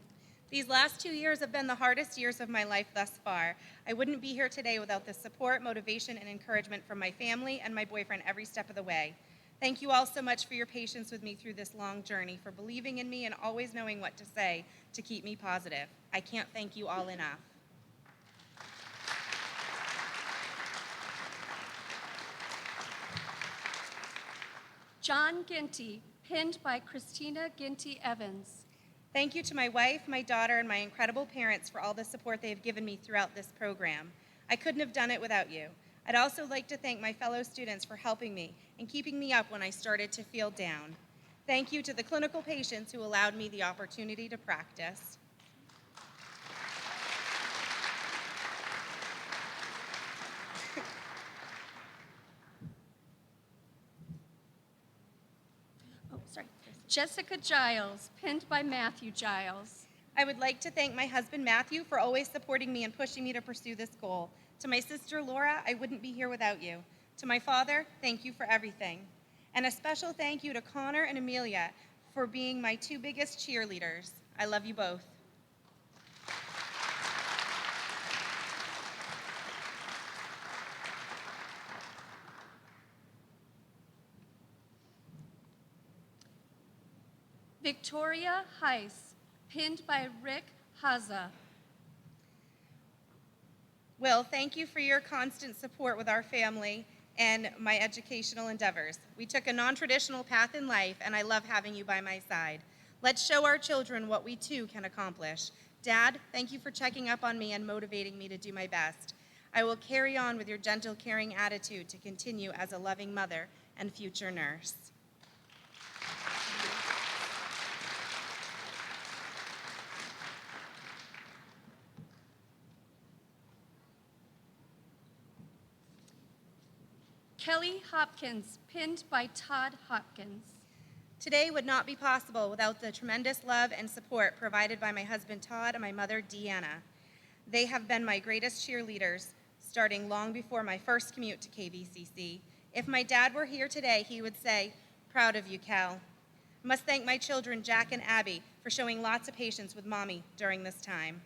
These last 2 years have been the hardest years of my life thus far. I wouldn't be here today without the support, motivation, and encouragement from my family and my boyfriend every step of the way. Thank you all so much for your patience with me through this long journey, for believing in me and always knowing what to say to keep me positive. I can't thank you all enough. John Ginty, pinned by Christina Ginty Evans. Thank you to my wife, my daughter, and my incredible parents for all the support they have given me throughout this program. I couldn't have done it without you. I'd also like to thank my fellow students for helping me and keeping me up when I started to feel down. Thank you to the clinical patients who allowed me the opportunity to practice. Jessica Giles, pinned by Matthew Giles. I would like to thank my husband, Matthew, for always supporting me and pushing me to pursue this goal. To my sister, Laura, I wouldn't be here without you. To my father, thank you for everything. And a special thank you to Connor and Amelia for being my two biggest cheerleaders. I love you both. Victoria Heiss, pinned by Rick Hazza. Will, thank you for your constant support with our family and my educational endeavors. We took a non-traditional path in life, and I love having you by my side. Let's show our children what we too can accomplish. Dad, thank you for checking up on me and motivating me to do my best. I will carry on with your gentle, caring attitude to continue as a loving mother and future nurse. Kelly Hopkins, pinned by Todd Hopkins. Today would not be possible without the tremendous love and support provided by my husband Todd and my mother Deanna. They have been my greatest cheerleaders, starting long before my first commute to KVCC. If my dad were here today, he would say, "Proud of you, Cal." I must thank my children, Jack and Abby, for showing lots of patience with Mommy during this time.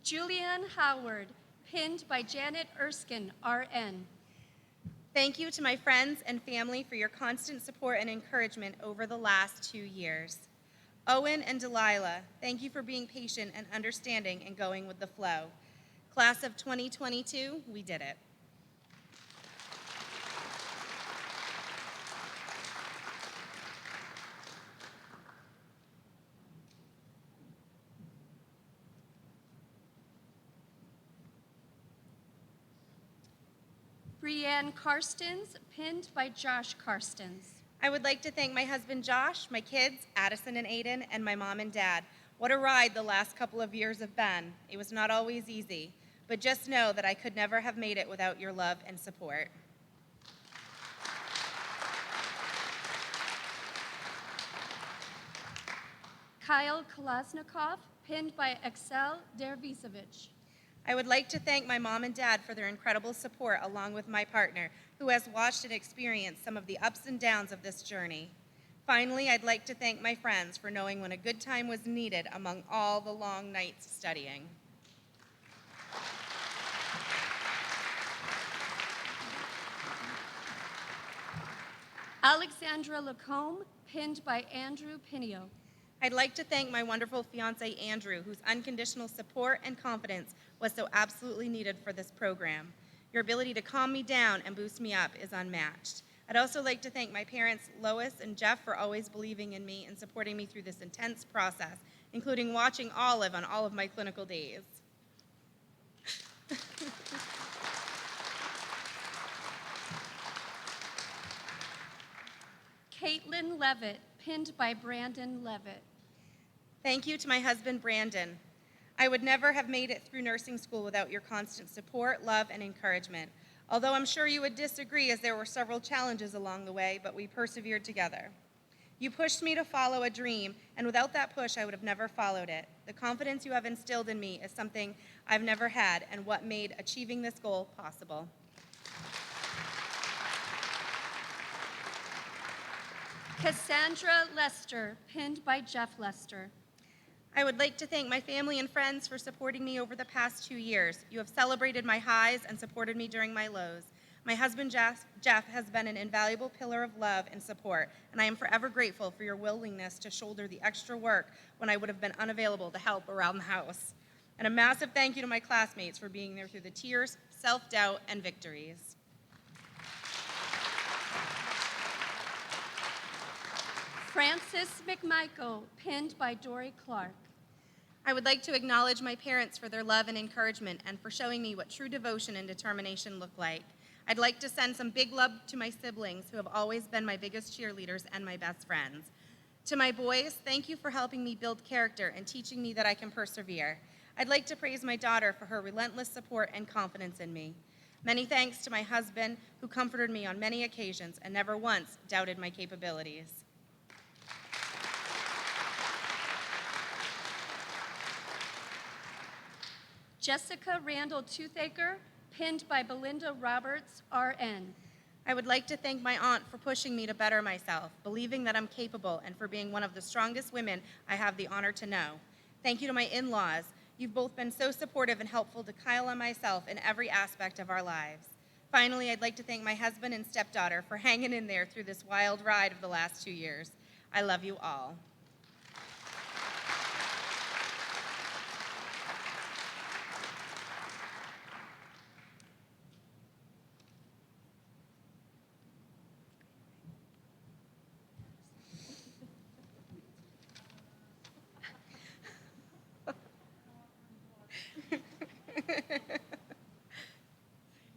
Julianne Howard, pinned by Janet Erskine, RN. Thank you to my friends and family for your constant support and encouragement over the last 2 years. Owen and Delilah, thank you for being patient and understanding and going with the flow. Class of 2022, we did it. Brianne Carstens, pinned by Josh Carstens. I would like to thank my husband Josh, my kids, Addison and Aiden, and my mom and dad. What a ride the last couple of years have been. It was not always easy, but just know that I could never have made it without your love and support. Kyle Kolesnikov, pinned by Excel Dervisevich. I would like to thank my mom and dad for their incredible support, along with my partner, who has watched and experienced some of the ups and downs of this journey. Finally, I'd like to thank my friends for knowing when a good time was needed among all the long nights studying. Alexandra Lacombe, pinned by Andrew Pinio. I'd like to thank my wonderful fiance, Andrew, whose unconditional support and confidence was so absolutely needed for this program. Your ability to calm me down and boost me up is unmatched. I'd also like to thank my parents, Lois and Jeff, for always believing in me and supporting me through this intense process, including watching Olive on all of my clinical days. Evelyn Levitt, pinned by Brandon Levitt. Thank you to my husband, Brandon. I would never have made it through nursing school without your constant support, love, and encouragement. Although I'm sure you would disagree, as there were several challenges along the way, but we persevered together. You pushed me to follow a dream, and without that push, I would have never followed it. The confidence you have instilled in me is something I've never had, and what made achieving this goal possible. Cassandra Lester, pinned by Jeff Lester. I would like to thank my family and friends for supporting me over the past 2 years. You have celebrated my highs and supported me during my lows. My husband, Jeff, has been an invaluable pillar of love and support, and I am forever grateful for your willingness to shoulder the extra work when I would have been unavailable to help around the house. And a massive thank you to my classmates for being there through the tears, self-doubt, and victories. Frances McMichael, pinned by Dory Clark. I would like to acknowledge my parents for their love and encouragement and for showing me what true devotion and determination look like. I'd like to send some big love to my siblings who have always been my biggest cheerleaders and my best friends. To my boys, thank you for helping me build character and teaching me that I can persevere. I'd like to praise my daughter for her relentless support and confidence in me. Many thanks to my husband, who comforted me on many occasions and never once doubted my capabilities. Jessica Randall Toothaker, pinned by Belinda Roberts, RN. I would like to thank my aunt for pushing me to better myself, believing that I'm capable, and for being one of the strongest women I have the honor to know. Thank you to my in-laws. You've both been so supportive and helpful to Kyle and myself in every aspect of our lives. Finally, I'd like to thank my husband and stepdaughter for hanging in there through this wild ride of the last 2 years. I love you all.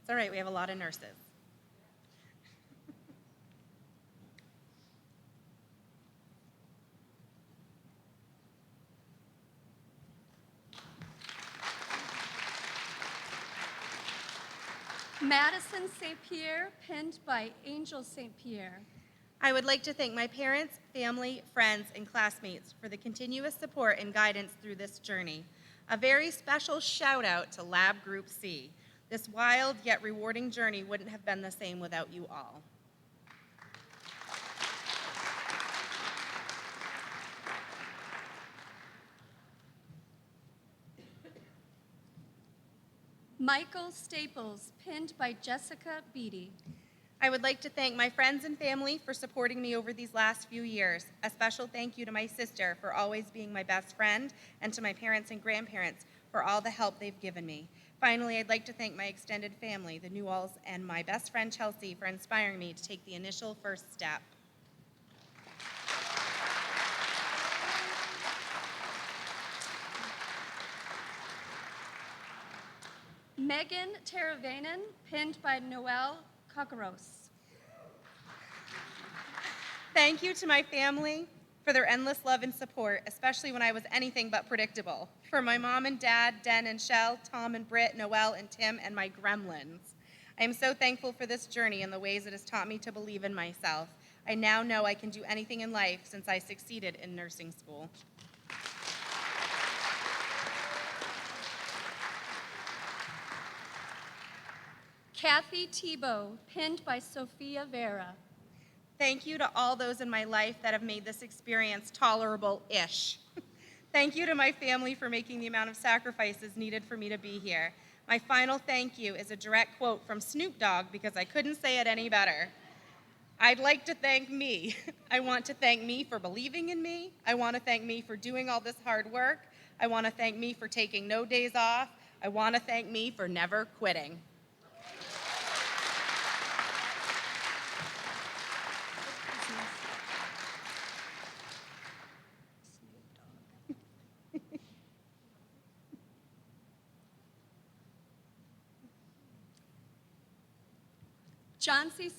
It's all right, we have a lot of nurses. Madison St. Pierre, pinned by Angel St. Pierre. I would like to thank my parents, family, friends, and classmates for the continuous support and guidance through this journey. A very special shout out to Lab Group C. This wild yet rewarding journey wouldn't have been the same without you all. Michael Staples, pinned by Jessica Beatty. I would like to thank my friends and family for supporting me over these last few years. A special thank you to my sister for always being my best friend, and to my parents and grandparents for all the help they've given me. Finally, I'd like to thank my extended family, the Newalls, and my best friend Chelsea for inspiring me to take the initial first step. Megan Teravainen, pinned by Noelle Kakaros. Thank you to my family for their endless love and support, especially when I was anything but predictable. For my mom and dad, Den and Shell, Tom and Britt, Noelle and Tim, and my gremlins. I am so thankful for this journey and the ways it has taught me to believe in myself. I now know I can do anything in life since I succeeded in nursing school. Kathy Tebow, pinned by Sophia Vera. Thank you to all those in my life that have made this experience tolerable-ish. Thank you to my family for making the amount of sacrifices needed for me to be here. My final thank you is a direct quote from Snoop Dogg because I couldn't say it any better. I'd like to thank me. I want to thank me for believing in me. I want to thank me for doing all this hard work. I want to thank me for taking no days off. I want to thank me for never quitting. John C.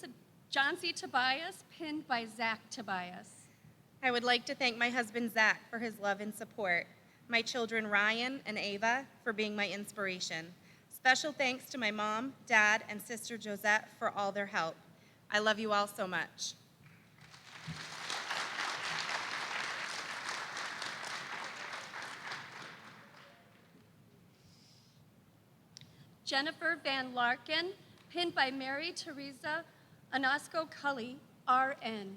John C. Tobias, pinned by Zach Tobias. I would like to thank my husband, Zach, for his love and support, my children, Ryan and Ava, for being my inspiration. Special thanks to my mom, dad, and sister, Josette, for all their help. I love you all so much. Jennifer Van Larkin, pinned by Mary Teresa Anasco-Cully, RN.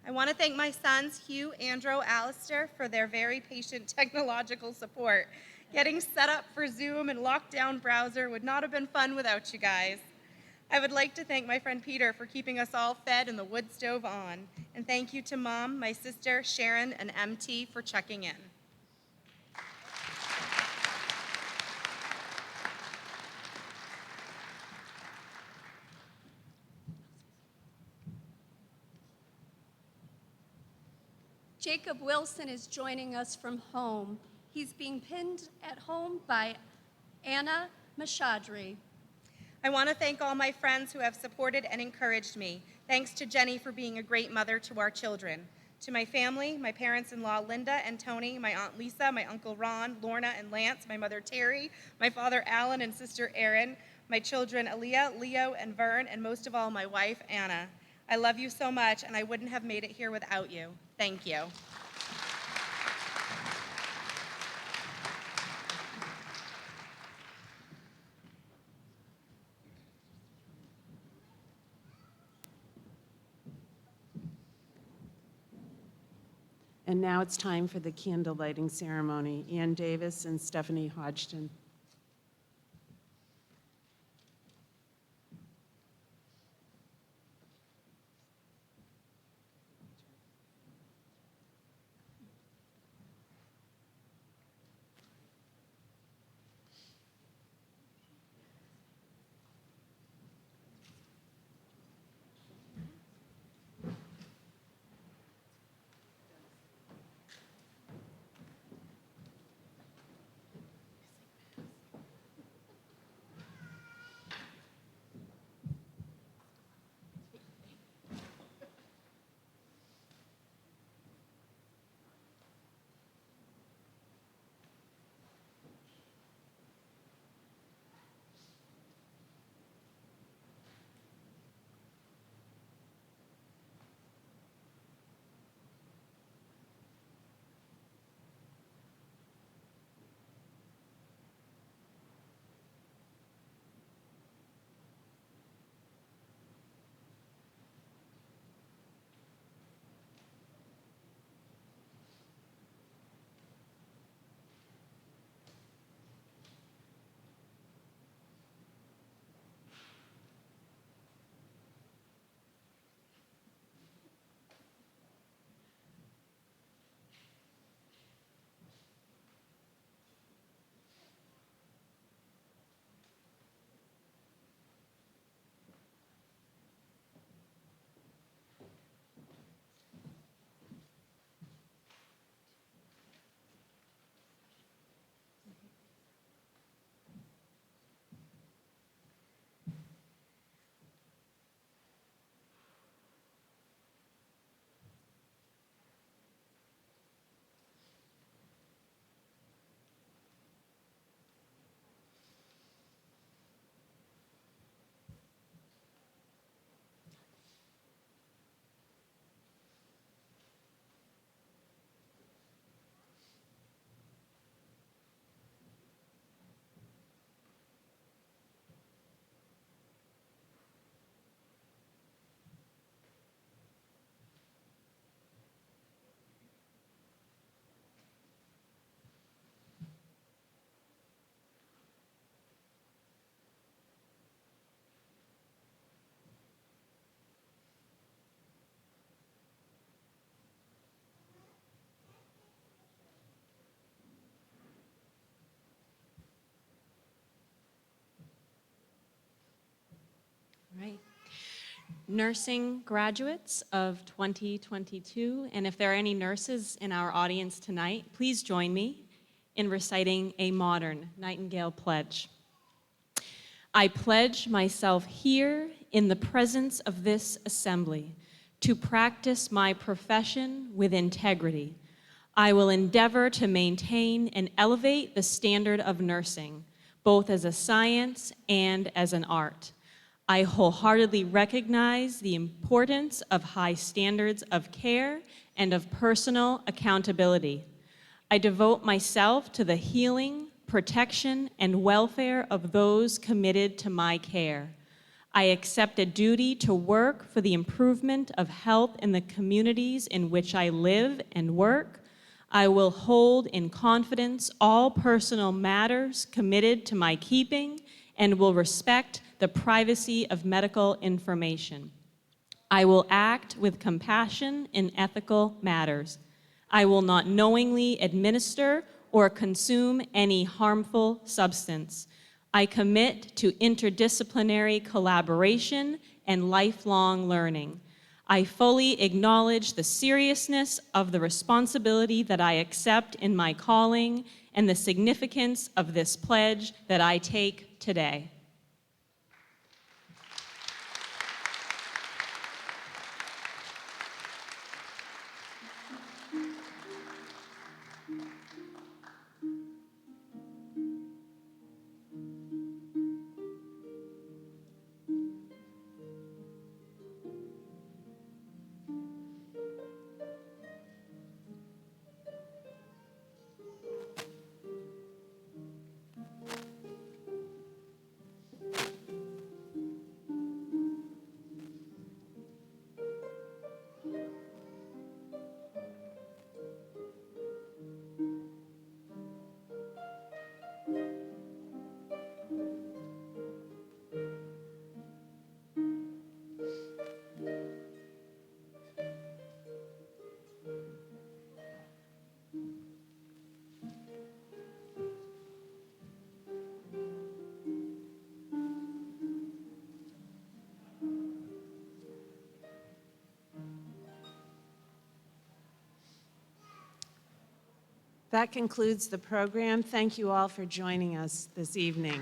I want to thank my sons, Hugh, Andrew, Alistair, for their very patient technological support. Getting set up for Zoom and lockdown browser would not have been fun without you guys. I would like to thank my friend Peter for keeping us all fed and the wood stove on. And thank you to Mom, my sister, Sharon, and MT for checking in. Jacob Wilson is joining us from home. He's being pinned at home by Anna Mashadri. I want to thank all my friends who have supported and encouraged me. Thanks to Jenny for being a great mother to our children. To my family, my parents-in-law Linda and Tony, my Aunt Lisa, my Uncle Ron, Lorna and Lance, my mother Terry, my father Alan and sister Erin, my children Aaliyah, Leo, and Vern, and most of all, my wife Anna. I love you so much, and I wouldn't have made it here without you. Thank you. And now it's time for the candle lighting ceremony. Ann Davis and Stephanie Hodgson. Right. Nursing graduates of 2022, and if there are any nurses in our audience tonight, please join me in reciting a modern Nightingale pledge. I pledge myself here in the presence of this assembly to practice my profession with integrity. I will endeavor to maintain and elevate the standard of nursing, both as a science and as an art. I wholeheartedly recognize the importance of high standards of care and of personal accountability. I devote myself to the healing, protection, and welfare of those committed to my care. I accept a duty to work for the improvement of health in the communities in which I live and work. I will hold in confidence all personal matters committed to my keeping and will respect the privacy of medical information. I will act with compassion in ethical matters. I will not knowingly administer or consume any harmful substance. I commit to interdisciplinary collaboration and lifelong learning. I fully acknowledge the seriousness of the responsibility that I accept in my calling and the significance of this pledge that I take today. That concludes the program. Thank you all for joining us this evening.